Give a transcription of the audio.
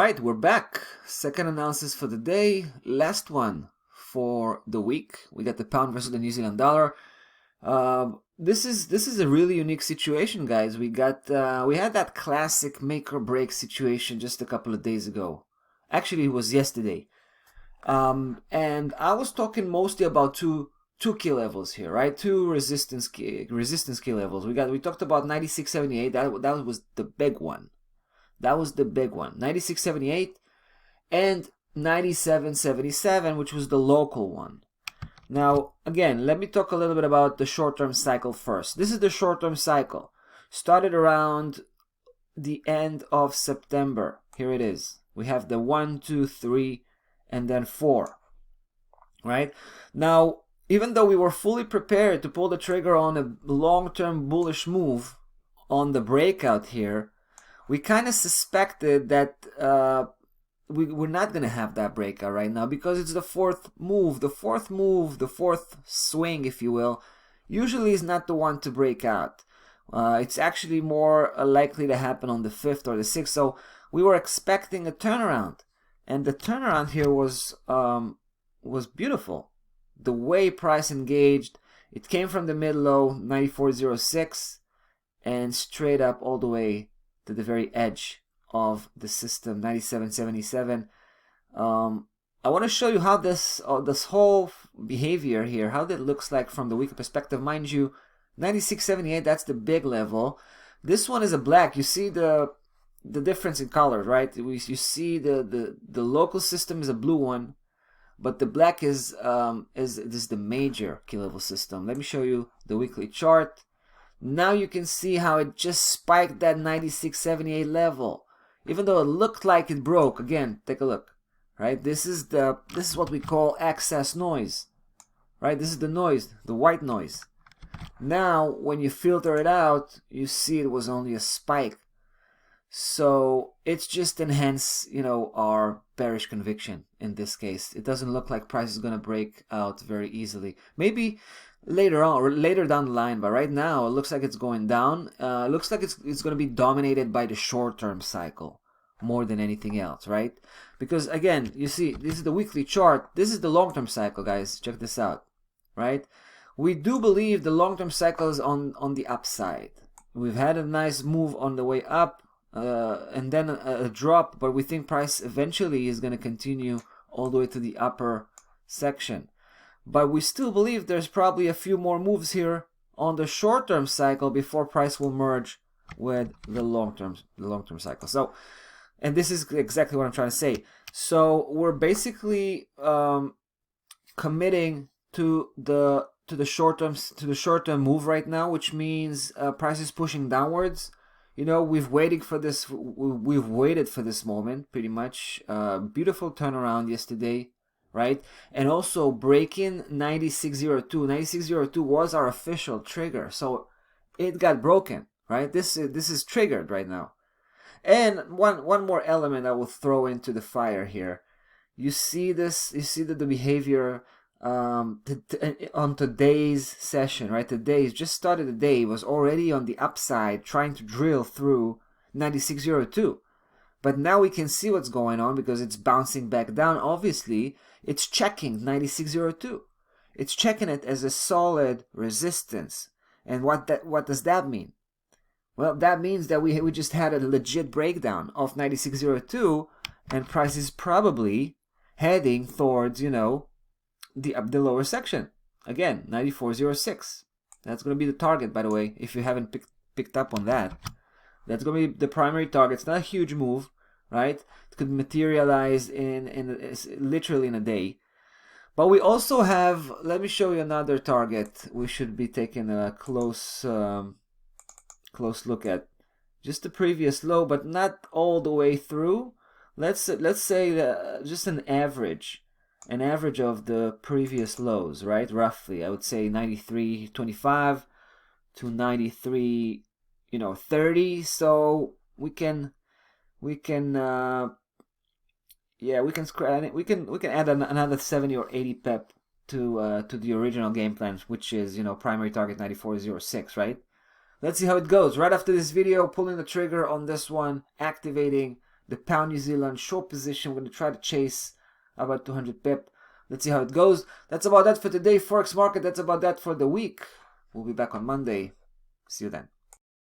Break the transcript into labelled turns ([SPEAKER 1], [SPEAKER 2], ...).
[SPEAKER 1] right, we're back. Second analysis for the day, last one for the week. We got the pound versus the New Zealand dollar. This is a really unique situation, guys. We had that classic make or break situation just a couple of days ago. Actually, it was yesterday. And I was talking mostly about two key levels here, right? Two resistance key levels. We talked about 96.78. That was the big one. That was the big one. 96.78 and 97.77, which was the local one. Now, again, let me talk a little bit about the short-term cycle first. This is the short-term cycle. Started around the end of September. Here it is. We have the 1, 2, 3, and then 4. Right? Now, even though we were fully prepared to pull the trigger on a long-term bullish move on the breakout here, we kind of suspected that we're not going to have that breakout right now because it's the fourth move. The fourth swing, if you will, usually is not the one to break out. It's actually more likely to happen on the 5th or the 6th. So we were expecting a turnaround. And the turnaround here was beautiful. The way price engaged, it came from the mid-low, 94.06, and straight up all the way to the very edge of the system, 97.77. I want to show you how this whole behavior here, how that looks like from the weekly perspective. Mind you, 96.78, that's the big level. This one is a black. You see the difference in colors, right? You see the local system is a blue one, but the black is the major key level system. Let me show you the weekly chart. Now you can see how it just spiked that 96.78 level. Even though it looked like it broke, again, take a look. Right? This is what we call excess noise. Right? This is the noise, the white noise. Now, when you filter it out, you see it was only a spike. So it's just enhance, our bearish conviction in this case. It doesn't look like price is going to break out very easily. Maybe later on or later down the line, but right now it looks like it's going down. It looks like it's going to be dominated by the short-term cycle more than anything else, right? Because again, you see, this is the weekly chart. This is the long-term cycle, guys. Check this out, right? We do believe the long-term cycle is on the upside. We've had a nice move on the way up, and then a drop, but we think price eventually is going to continue all the way to the upper section. But we still believe there's probably a few more moves here on the short-term cycle before price will merge with the long-term cycle. So, and this is exactly what I'm trying to say. So we're basically committing to the short-term move right now, which means price is pushing downwards. We've waited for this moment pretty much. Beautiful turnaround yesterday. Right? And also breaking 96.02. 96.02 was our official trigger. So it got broken, right? This is triggered right now. And one more element I will throw into the fire here. You see this, the behavior on today's session, right? Today just started the day, was already on the upside trying to drill through 96.02. But now we can see what's going on because it's bouncing back down. Obviously, it's checking 96.02. It's checking it as a solid resistance. And what does that mean? Well, that means that we just had a legit breakdown of 96.02, and price is probably heading towards, the lower section. Again, 94.06. That's going to be the target, by the way, if you haven't picked up on that. That's going to be the primary target. It's not a huge move, right? It could materialize literally in a day. But we also have, let me show you another target we should be taking a close look at. Just the previous low, but not all the way through. Let's say just an average of the previous lows, right? Roughly, I would say 93.25 to 93.30. So we can add another 70 or 80 pep to the original game plan, which is primary target 94.06, right? Let's see how it goes. Right after this video, pulling the trigger on this one, activating the pound New Zealand short position. We're going to try to chase about 200 pip. Let's see how it goes. That's about that for today, Forex market. That's about that for the week. We'll be back on Monday. See you then.